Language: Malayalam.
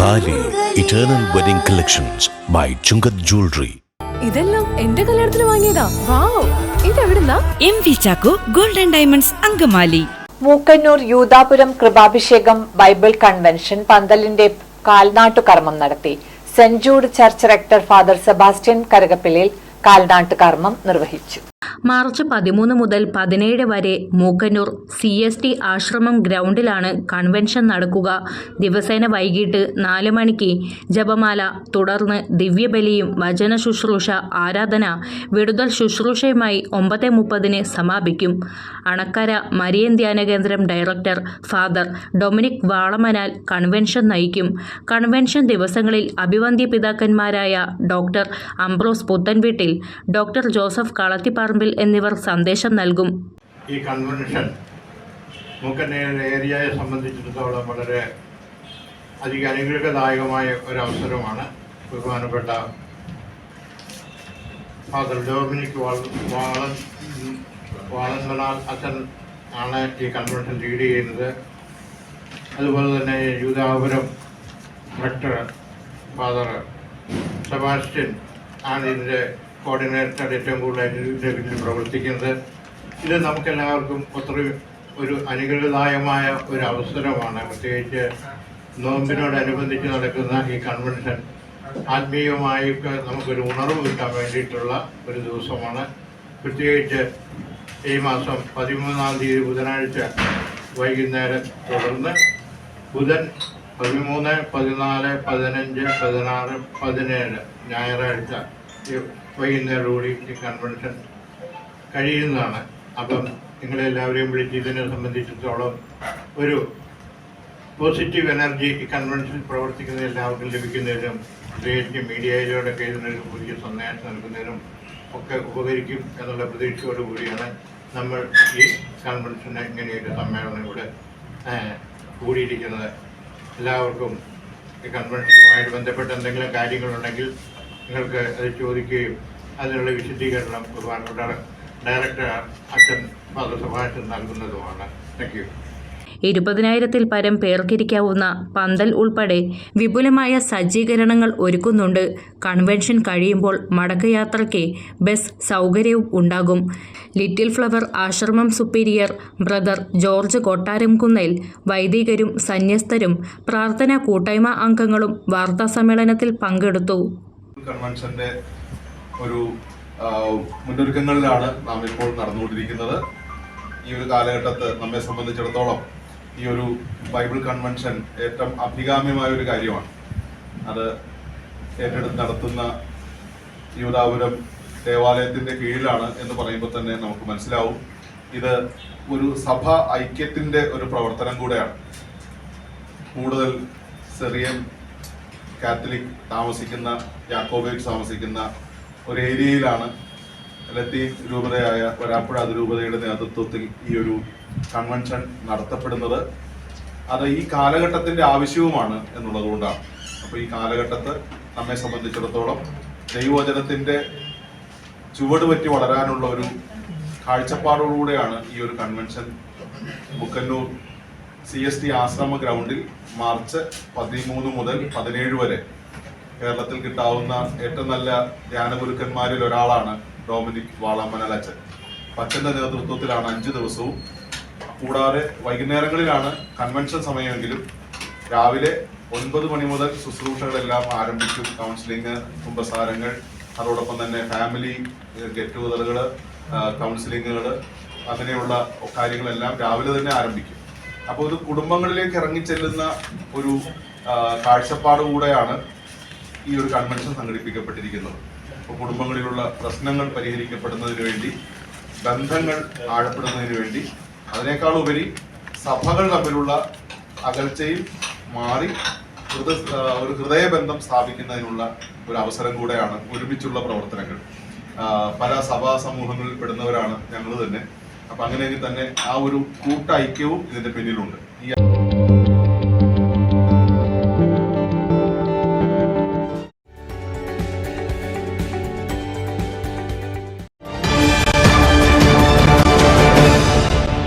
താലി eternal wedding collections by Chungath jewellery. ഇതെല്ലാം എന്റെ കല്യാണത്തിന് വാങ്ങിയതാ. വാവ്, ഇതെവിടുന്നാ? MV Chacko golden diamonds Angamaly. Mookkannoor Yudapuram കൃപാഭിഷേകം ബൈബിൾ കൺവെൻഷൻ പന്തലിന്റെ കാൽനാട്ടു കർമ്മം നടത്തി. Saint Jude church rector father Sebastian Karakappillil കാൽനാട്ടു കർമ്മം നിർവഹിച്ചു. മാർച്ച് 13 മുതൽ 17 വരെ മൂക്കന്നൂർ CST ആശ്രമം ഗ്രൗണ്ടിലാണ് കൺവെൻഷൻ നടക്കുക. ദിവസേന വൈകിട്ട് 4 മണിക്ക് ജപമാല, തുടർന്ന് ദിവ്യബലിയും വചന ശുശ്രൂഷ, ആരാധന, വിടുതൽ ശുശ്രൂഷയുമായി 9:30 സമാപിക്കും. അണക്കര മരിയൻ ധ്യാന കേന്ദ്രം director father Dominic Valamanal convention നയിക്കും. കൺവെൻഷൻ ദിവസങ്ങളിൽ അഭിവന്ദ്യ പിതാക്കന്മാരായ ഡോക്ടർ അംബ്രോസ് പുത്തൻവീട്ടിൽ, ഡോക്ടർ ജോസഫ് കളത്തിപ്പറമ്പിൽ എന്നിവർ സന്ദേശം നൽകും. ഈ കൺവെൻഷൻ മൂക്കന്നൂർ ഏരിയയെ സംബന്ധിച്ചിടത്തോളം വളരെ അധികം അനുഗ്രഹദായകമായ ഒരവസരമാണ്. ബഹുമാനപ്പെട്ട ഫാദർ ഡൊമിനിക് വാളന്മനാൽ അച്ഛൻ ആണ് ഈ കൺവെൻഷൻ ലീഡ് ചെയ്യുന്നത്. അതുപോലെ തന്നെ യൂദാപുരം റെക്ടർ ഫാദർ സെബാസ്റ്റ്യൻ ആണ് ഇതിൻ്റെ കോർഡിനേറ്റർ, ഏറ്റവും കൂടുതൽ ഇതിൻ്റെ പിന്നിൽ പ്രവർത്തിക്കുന്നത്. ഇത് നമുക്കെല്ലാവർക്കും ഒരു അനുഗ്രഹദായകമായ ഒരു അവസരമാണ്. പ്രത്യേകിച്ച് നോമ്പിനോടനുബന്ധിച്ച് നടക്കുന്ന ഈ കൺവെൻഷൻ ആത്മീയമായി നമുക്കൊരു ഉണർവ് കിട്ടാൻ വേണ്ടിയിട്ടുള്ള ഒരു ദിവസമാണ്. പ്രത്യേകിച്ച് ഈ മാസം 13-ാം തീയതി ബുധനാഴ്ച വൈകുന്നേരം, തുടർന്ന് ബുധൻ 13, 14, 15, 16, 17 ഞായറാഴ്ച വൈകുന്നേരത്തോടുകൂടി ഈ കൺവെൻഷൻ കഴിയുന്നതാണ്. അപ്പം നിങ്ങളെല്ലാവരെയും വിളിച്ച് ഇതിനെ സംബന്ധിച്ചിടത്തോളം ഒരു പോസിറ്റീവ് എനർജി ഈ കൺവെൻഷനിൽ പ്രവർത്തിക്കുന്ന എല്ലാവർക്കും ലഭിക്കുന്നതിനും, പ്രത്യേകിച്ച് മീഡിയയിലൂടെയൊക്കെ ഇതിനൊരു പുതിയ സന്ദേശം നൽകുന്നതിനും ഒക്കെ ഉപകരിക്കും എന്നുള്ള പ്രതീക്ഷയോടുകൂടിയാണ് നമ്മൾ ഈ കൺവെൻഷന് ഇങ്ങനെയൊരു സമ്മേളനം ഇവിടെ കൂടിയിരിക്കുന്നത്. എല്ലാവർക്കും ഈ കൺവെൻഷനുമായിട്ട് ബന്ധപ്പെട്ട എന്തെങ്കിലും കാര്യങ്ങളുണ്ടെങ്കിൽ നിങ്ങൾക്ക് അത് ചോദിക്കുകയും അതിനുള്ള വിശദീകരണം ബഹുമാനപ്പെട്ട ഡയറക്ടർ അച്ഛൻ ഫാദർ സെബാസ്റ്റ്യൻ നൽകുന്നതുമാണ്. Thank you. 20,000-ൽ പരം പേർക്കിരിക്കാവുന്ന പന്തൽ ഉൾപ്പെടെ വിപുലമായ സജ്ജീകരണങ്ങൾ ഒരുക്കുന്നുണ്ട്. കൺവെൻഷൻ കഴിയുമ്പോൾ മടക്കയാത്രയ്ക്ക് ബസ് സൗകര്യവും ഉണ്ടാകും. ലിറ്റിൽ ഫ്ലവർ ആശ്രമം സുപ്പീരിയർ ബ്രദർ ജോർജ് കൊട്ടാരംകുന്നേൽ, വൈദികരും സന്യസ്തരും പ്രാർത്ഥനാ കൂട്ടായ്മ അംഗങ്ങളും വാർത്താസമ്മേളനത്തിൽ പങ്കെടുത്തു. കൺവെൻഷന്റെ ഒരു മുന്നൊരുക്കങ്ങളിലാണ് നാം ഇപ്പോൾ നടന്നുകൊണ്ടിരിക്കുന്നത്. ഈ ഒരു കാലഘട്ടത്ത് നമ്മെ സംബന്ധിച്ചിടത്തോളം ഈ ഒരു ബൈബിൾ കൺവെൻഷൻ ഏറ്റവും അഭികാമ്യമായ ഒരു കാര്യമാണ്. അത് ഏറ്റെടുത്ത് നടത്തുന്ന യൂദാപുരം ദേവാലയത്തിന്റെ കീഴിലാണ് എന്ന് പറയുമ്പോൾ തന്നെ നമുക്ക് മനസ്സിലാവും ഇത് ഒരു സഭ ഐക്യത്തിന്റെ ഒരു പ്രവർത്തനം കൂടെയാണ്. കൂടുതൽ സിറിയൻ കാത്തലിക് താമസിക്കുന്ന, യാക്കോബൈറ്റ് താമസിക്കുന്ന ഒരു ഏരിയയിലാണ് ലത്തീൻ രൂപതയായ വരാപ്പുഴ അതിരൂപതയുടെ നേതൃത്വത്തിൽ ഈ ഒരു കൺവെൻഷൻ നടത്തപ്പെടുന്നത്. അത് ഈ കാലഘട്ടത്തിന്റെ ആവശ്യവുമാണ് എന്നുള്ളത് കൊണ്ടാണ്. അപ്പോൾ ഈ കാലഘട്ടത്ത് നമ്മെ സംബന്ധിച്ചിടത്തോളം ദൈവവചനത്തിന്റെ ചുവട് പറ്റി വളരാനുള്ള ഒരു കാഴ്ചപ്പാടോടുകൂടെയാണ് ഈ ഒരു കൺവെൻഷൻ മൂക്കന്നൂർ CST ആശ്രമ ഗ്രൗണ്ടിൽ മാർച്ച് 13 മുതൽ 17 വരെ കേരളത്തിൽ കിട്ടാവുന്ന ഏറ്റവും നല്ല ധ്യാനഗുരുക്കന്മാരിൽ ഒരാളാണ് ഡൊമിനിക് വാളമനാൽ അച്ഛൻ. അച്ഛൻ്റെ നേതൃത്വത്തിലാണ് 5 ദിവസവും. കൂടാതെ വൈകുന്നേരങ്ങളിലാണ് കൺവെൻഷൻ സമയമെങ്കിലും രാവിലെ 9 മണി മുതൽ ശുശ്രൂഷകളെല്ലാം ആരംഭിക്കും. കൗൺസിലിംഗ്, കുമ്പസാരങ്ങൾ, അതോടൊപ്പം തന്നെ ഫാമിലി ഗെറ്റ് ടുഗദറുകൾ, കൗൺസിലിങ്ങുകൾ, അങ്ങനെയുള്ള കാര്യങ്ങളെല്ലാം രാവിലെ തന്നെ ആരംഭിക്കും. അപ്പോൾ ഇത് കുടുംബങ്ങളിലേക്ക് ഇറങ്ങിച്ചെല്ലുന്ന ഒരു കാഴ്ചപ്പാട് കൂടെയാണ് ഈ ഒരു കൺവെൻഷൻ സംഘടിപ്പിക്കപ്പെട്ടിരിക്കുന്നത്. അപ്പോൾ കുടുംബങ്ങളിലുള്ള പ്രശ്നങ്ങൾ പരിഹരിക്കപ്പെടുന്നതിന് വേണ്ടി, ബന്ധങ്ങൾ ആഴപ്പെടുന്നതിന് വേണ്ടി, അതിനേക്കാൾ ഉപരി സഭകൾ തമ്മിലുള്ള അകൽച്ചയിൽ മാറി ഒരു ഹൃദയബന്ധം സ്ഥാപിക്കുന്നതിനുള്ള ഒരു അവസരം കൂടെയാണ് ഒരുമിച്ചുള്ള പ്രവർത്തനങ്ങൾ. പല സഭാ സമൂഹങ്ങളിൽ പെടുന്നവരാണ് ഞങ്ങൾ തന്നെ. അപ്പം അങ്ങനെയെങ്കിൽ തന്നെ ആ ഒരു കൂട്ട ഐക്യവും ഇതിന്റെ പിന്നിലുണ്ട്.